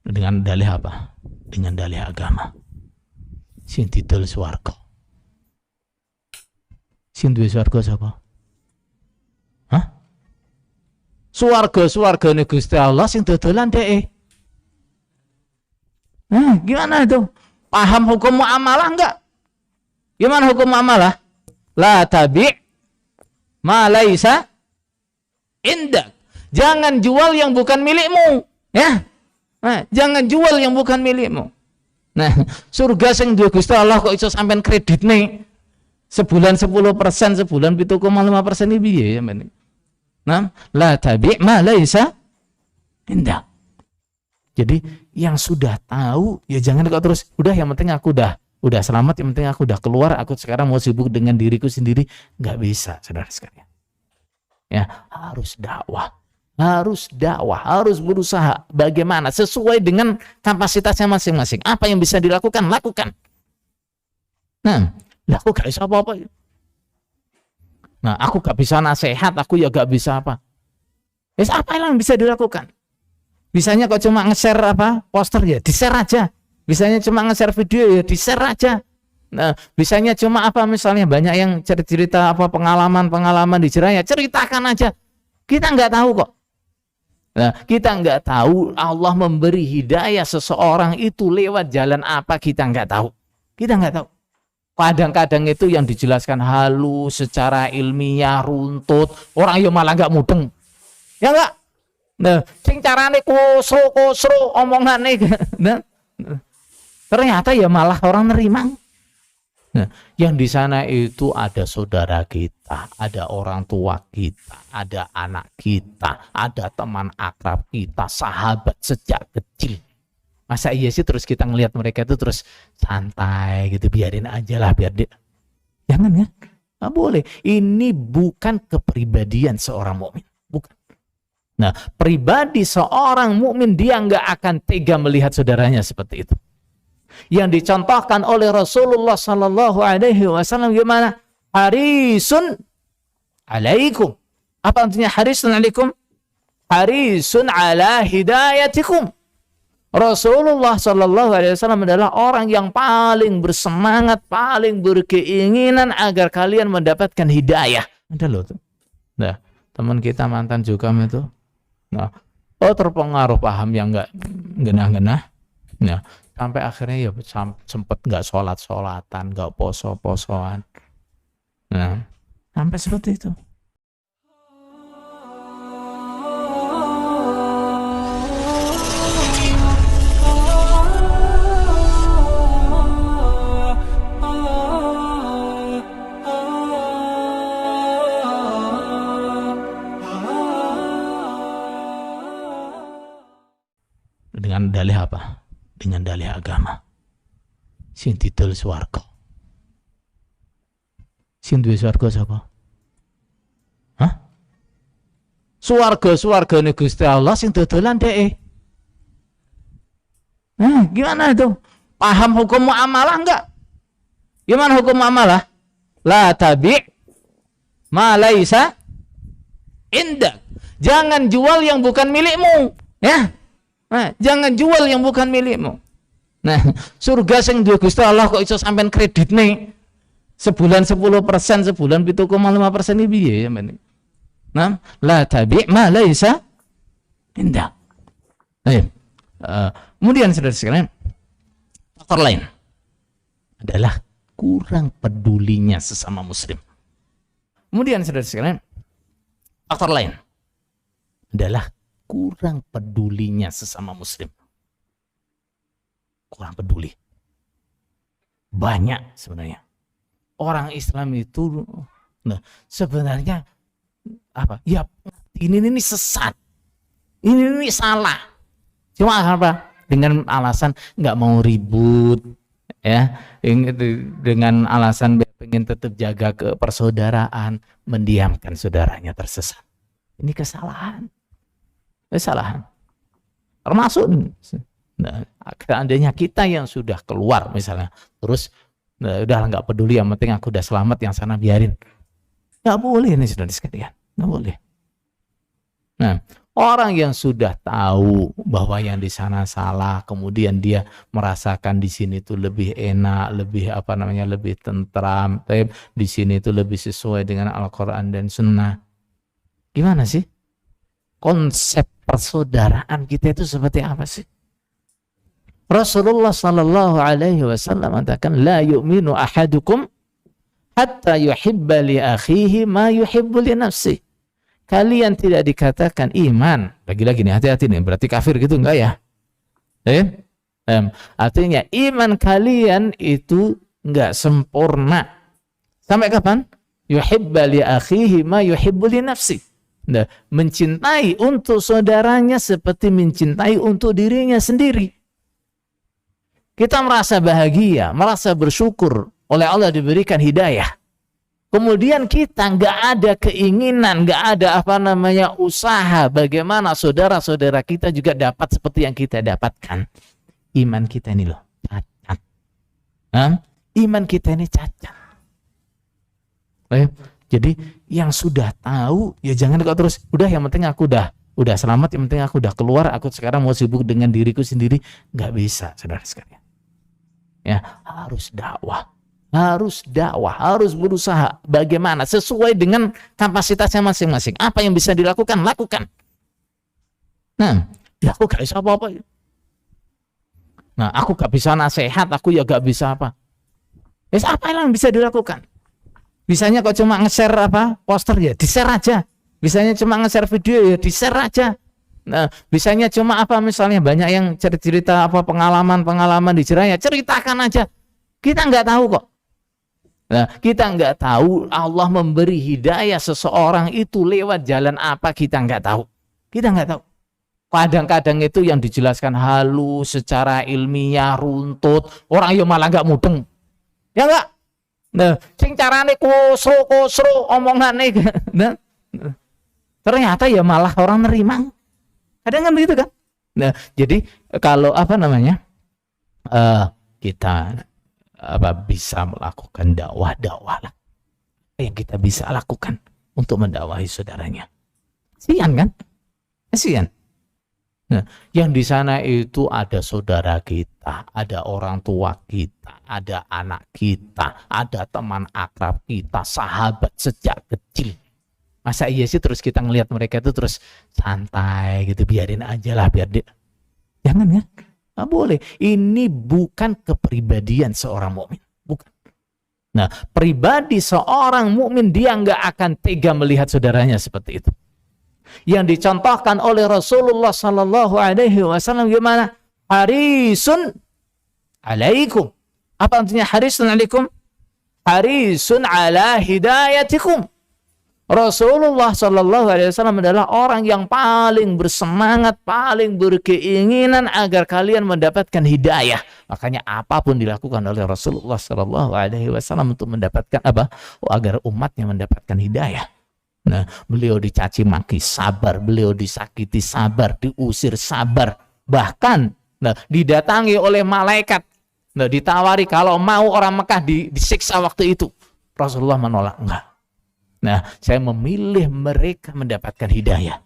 Dengan dalih apa? Dengan dalih agama. Sing didol swarga. Sing duwe swarga sapa? Hah? Swargane Gusti Allah sing dodolan dhek. Gimana itu? Paham hukum muamalah enggak? Gimana hukum muamalah? La tabi' ma laisa indak. Jangan jual yang bukan milikmu, ya. Jangan jual yang bukan milikmu. Nah, surga sing duwe Gusti Allah kok iso sampean kredit nih. Sebulan 10%, sebulan 7,5% iki piye ya, men? Nah, la tabi' ma laisa indak. Jadi yang sudah tahu ya jangan kok terus udah yang penting aku udah selamat, yang penting aku udah keluar, aku sekarang mau sibuk dengan diriku sendiri. Nggak bisa, saudara sekalian. Ya, harus dakwah, harus berusaha bagaimana sesuai dengan kapasitasnya masing-masing. Apa yang bisa dilakukan, lakukan. Nah, aku gak bisa apa-apa. Nah, aku gak bisa nasihat, aku ya gak bisa apa. Apa yang bisa dilakukan? Bisanya kok cuma nge-share apa poster ya, di-share aja. Bisanya cuma nge-share video ya, di-share aja. Nah, bisanya cuma apa misalnya banyak yang cerita apa pengalaman di Jeraya, ceritakan aja. Kita nggak tahu kok. Nah, kita nggak tahu Allah memberi hidayah seseorang itu lewat jalan apa, kita nggak tahu. Kita nggak tahu. Kadang-kadang itu yang dijelaskan halus, secara ilmiah, runtut, orang yang malah nggak mudeng. Ya nggak? Nah, sing carane kosro omongane. Nah, ternyata ya malah orang nerima. Nah, yang di sana itu ada saudara kita, ada orang tua kita, ada anak kita, ada teman akrab kita, sahabat sejak kecil. Masa iya sih terus kita ngelihat mereka itu terus santai gitu, biarin aja lah, biar dia. Jangan ya, nggak boleh. Ini bukan kepribadian seorang mukmin, bukan. Nah, pribadi seorang mukmin dia nggak akan tega melihat saudaranya seperti itu. Yang dicontohkan oleh Rasulullah Sallallahu Alaihi Wasallam gimana? Harisun alaikum. Apa artinya harisun alaikum? Harisun ala hidayatikum. Rasulullah Sallallahu Alaihi Wasallam adalah orang yang paling bersemangat, paling berkeinginan agar kalian mendapatkan hidayah. Ada loh tuh. Nah, teman kita mantan juga itu. Nah, terpengaruh paham yang nggak genah-genah. Nah, sampai akhirnya ya sempat nggak sholat-sholatan, nggak poso-posoan. Nah, sampai seperti itu. Dengan dalih apa? Dengan dalih agama. Sing didol swarga. Sing duwe swarga sapa? Hah? Swargane Gusti Allah sing dodolan dhek. Gimana itu? Paham hukum muamalah enggak? Gimana hukum muamalah? La tabi' ma laisa indak. Jangan jual yang bukan milikmu, ya. Jangan jual yang bukan milikmu. Nah, surga sing duwe Gusti Allah kok iso sampean kredit nih. Sebulan 10%, sebulan 7,5% iki piye ya, men? Nah, la tabi' ma laisa indak. Kemudian saudara sekalian, faktor lain adalah kurang pedulinya sesama muslim. Kemudian saudara sekalian, faktor lain adalah kurang pedulinya sesama muslim. Kurang peduli. Banyak sebenarnya. Orang Islam itu sebenarnya apa? Ya ini sesat. Ini salah. Cuma apa? Dengan alasan nggak mau ribut, ya. Dengan alasan pengen tetap jaga kepersaudaraan, mendiamkan saudaranya tersesat. Ini kesalahan. Termasuk seandainya kita yang sudah keluar misalnya terus udah nggak peduli, yang penting aku udah selamat, yang sana biarin, nggak boleh nih saudara sekalian, nggak boleh. Nah, Orang yang sudah tahu bahwa yang di sana salah, kemudian dia merasakan di sini itu lebih enak, lebih lebih tentram, tapi di sini itu lebih sesuai dengan Al-Quran dan Sunnah. Gimana sih? Konsep persaudaraan kita itu seperti apa sih? Rasulullah Sallallahu Alaihi Wasallam mengatakan, la yu'minu ahadukum hatta yuhibba li akhihi ma yuhibbu li nafsihi. Kalian tidak dikatakan iman. Lagi-lagi nih, hati-hati nih, berarti kafir gitu enggak ya? Artinya iman kalian itu enggak sempurna. Sampai kapan? Yuhibba li akhihi ma yuhibbu li nafsi. Nah, mencintai untuk saudaranya seperti mencintai untuk dirinya sendiri. Kita merasa bahagia, merasa bersyukur oleh Allah diberikan hidayah. Kemudian kita nggak ada keinginan, nggak ada usaha bagaimana saudara-saudara kita juga dapat seperti yang kita dapatkan. Iman kita ini loh cacat. Iman kita ini cacat. Jadi yang sudah tahu ya jangan kok terus udah yang penting aku udah selamat, yang penting aku udah keluar, aku sekarang mau sibuk dengan diriku sendiri. Nggak bisa, saudara sekalian. Ya, harus dakwah, harus berusaha bagaimana sesuai dengan kapasitasnya masing-masing. Apa yang bisa dilakukan, lakukan. Nah, ya aku gak bisa apa-apa. Nah, aku gak bisa nasihat, aku ya gak bisa apa. Apa yang bisa dilakukan? Bisanya kok cuma nge-share poster ya, di-share aja. Bisanya cuma nge-share video ya, di-share aja. Nah, bisanya cuma misalnya banyak yang cerita pengalaman di Jiraya, ceritakan aja. Kita nggak tahu kok. Nah, kita nggak tahu Allah memberi hidayah seseorang itu lewat jalan apa, kita nggak tahu. Kita nggak tahu. Kadang-kadang itu yang dijelaskan halus, secara ilmiah, runtut, orang yang malah nggak mudeng. Ya nggak? Nah, sing carane kosro omongane. Nah, ternyata ya malah orang nerima. Kadang kan begitu kan? Nah, jadi kalau kita bisa melakukan dakwah lah. Yang kita bisa lakukan untuk mendakwahi saudaranya. Kasihan kan? Kasihan. Nah, yang di sana itu ada saudara kita, ada orang tua kita, ada anak kita, ada teman akrab kita, sahabat sejak kecil. Masa iya sih terus kita ngelihat mereka itu terus santai gitu, biarin aja lah, biar dia. Jangan ya. Nggak boleh. Ini bukan kepribadian seorang mukmin, bukan. Nah, pribadi seorang mukmin dia nggak akan tega melihat saudaranya seperti itu. Yang dicontohkan oleh Rasulullah Sallallahu Alaihi Wasallam gimana? Harisun alaikum. Apa artinya harisun alaikum? Harisun ala hidayatikum. Rasulullah Sallallahu Alaihi Wasallam adalah orang yang paling bersemangat, paling berkeinginan agar kalian mendapatkan hidayah. Makanya apapun dilakukan oleh Rasulullah Sallallahu Alaihi Wasallam untuk mendapatkan agar umatnya mendapatkan hidayah. Nah, beliau dicaci maki sabar, beliau disakiti sabar, diusir sabar, bahkan didatangi oleh malaikat, ditawari kalau mau orang Mekah disiksa waktu itu. Rasulullah menolak, enggak. Nah, saya memilih mereka mendapatkan hidayah.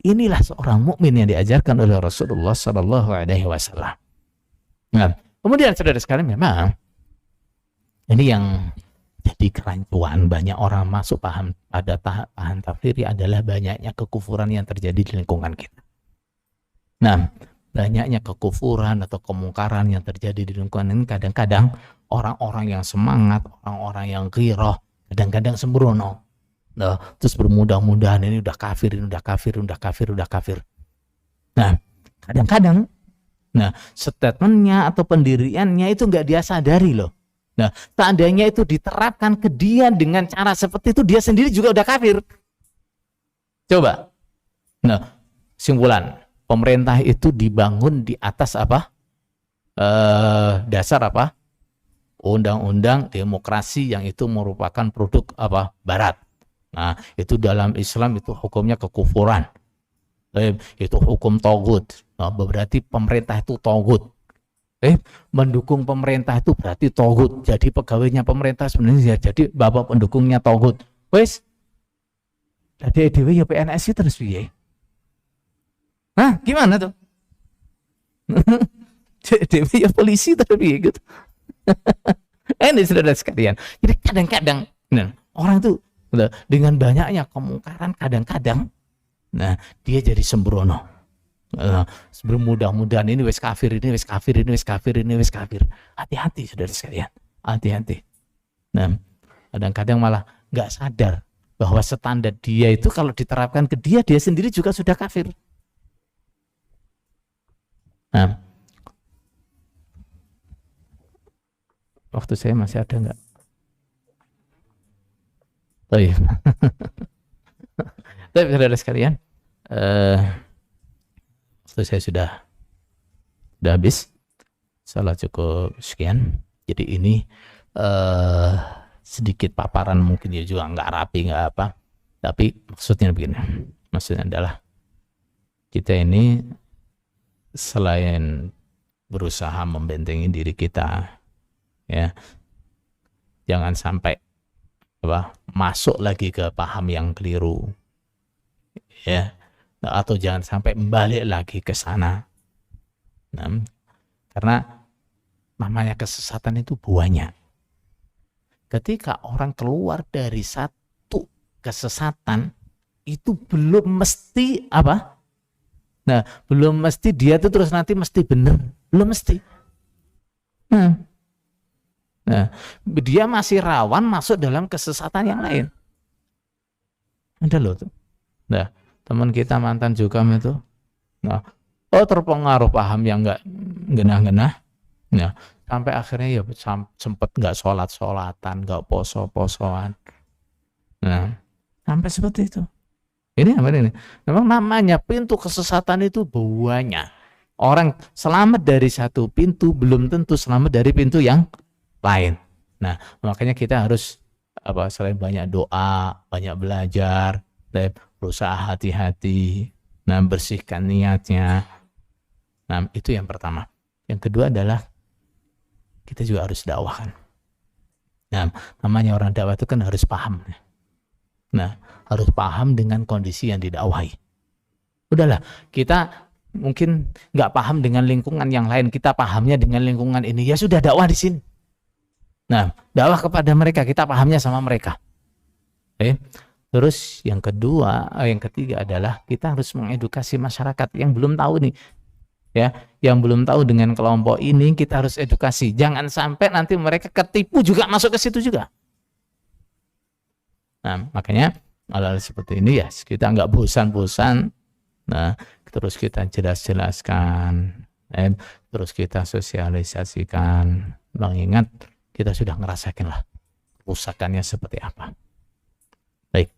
Inilah seorang mukmin yang diajarkan oleh Rasulullah Sallallahu Alaihi Wasallam. Nah, kemudian saudara sekalian, memang ini yang jadi kerancuan banyak orang masuk paham takfiri adalah banyaknya kekufuran yang terjadi di lingkungan kita. Nah, banyaknya kekufuran atau kemungkaran yang terjadi di lingkungan ini kadang-kadang orang-orang yang semangat, orang-orang yang ghirah, kadang-kadang sembrono. Nah, terus bermudah-mudahan ini udah kafir, ini udah kafir, udah kafir, udah kafir. Nah, kadang-kadang statementnya atau pendiriannya itu nggak dia sadari loh. Nah, seandainya itu diterapkan ke dia dengan cara seperti itu, dia sendiri juga udah kafir. Coba. Nah, simpulan, pemerintah itu dibangun di atas dasar undang-undang demokrasi yang itu merupakan produk barat. Nah, itu dalam Islam itu hukumnya kekufuran. Itu hukum togut. Nah, berarti pemerintah itu togut. Mendukung pemerintah itu berarti togut. Jadi pegawainya pemerintah sebenarnya jadi bapak pendukungnya togut. Wes. Dadi dhewe ya PNS terus piye? Hah, gimana tuh? Dewi ya polisi tapi gitu. Ini saudara sekalian. Jadi kadang-kadang orang itu dengan banyaknya kemungkaran kadang-kadang dia jadi sembrono. Mudah-mudahan ini wis kafir, ini wis kafir, ini wis kafir, ini wis kafir. Hati-hati saudara sekalian. Hati-hati. Nah, kadang-kadang malah nggak sadar bahwa standar dia itu kalau diterapkan ke dia sendiri juga sudah kafir. Nah, waktu saya masih ada nggak? Oh iya. Tapi saudara sekalian, waktu saya sudah habis. Salah cukup sekian. Jadi ini sedikit paparan mungkin ya juga nggak rapi nggak apa. Tapi maksudnya begini. Maksudnya adalah kita ini selain berusaha membentengi diri kita, ya, jangan sampai masuk lagi ke paham yang keliru, ya, atau jangan sampai balik lagi ke sana. Nah, karena namanya kesesatan itu banyak. Ketika orang keluar dari satu kesesatan itu belum mesti apa? Nah, belum mesti dia tuh terus nanti mesti benar, belum mesti. Nah, dia masih rawan masuk dalam kesesatan yang lain. Ada loh tuh. Nah, teman kita mantan juga itu. Nah, terpengaruh paham yang enggak genah-genah. Nah, sampai akhirnya ya sempat enggak sholat-sholatan, enggak poso-posoan. Nah, sampai seperti itu. Ini apa ini? Memang namanya pintu kesesatan itu banyak. Orang selamat dari satu pintu belum tentu selamat dari pintu yang lain. Nah, makanya kita harus selain banyak doa, banyak belajar, berusaha hati-hati, bersihkan niatnya. Nah, itu yang pertama. Yang kedua adalah kita juga harus dakwahkan. Nah, namanya orang dakwah itu kan harus paham. Nah, harus paham dengan kondisi yang didakwahi. Udahlah, kita mungkin nggak paham dengan lingkungan yang lain, kita pahamnya dengan lingkungan ini. Ya sudah, dakwah di sini. Nah, dakwah kepada mereka, kita pahamnya sama mereka. Terus yang ketiga adalah kita harus mengedukasi masyarakat yang belum tahu nih. Ya, yang belum tahu dengan kelompok ini kita harus edukasi. Jangan sampai nanti mereka ketipu juga masuk ke situ juga. Nah, makanya hal-hal seperti ini ya kita nggak bosan-bosan. Nah, terus kita jelaskan, terus kita sosialisasikan. Mengingat kita sudah ngerasakan lah rusakannya seperti apa. Baik,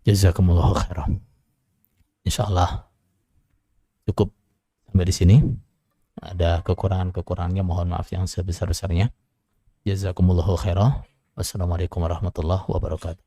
jazakumullahu khairan. Insyaallah cukup sampai di sini. Ada kekurangannya mohon maaf yang sebesar-besarnya. Jazakumullahu khairan. Wassalamualaikum warahmatullahi wabarakatuh.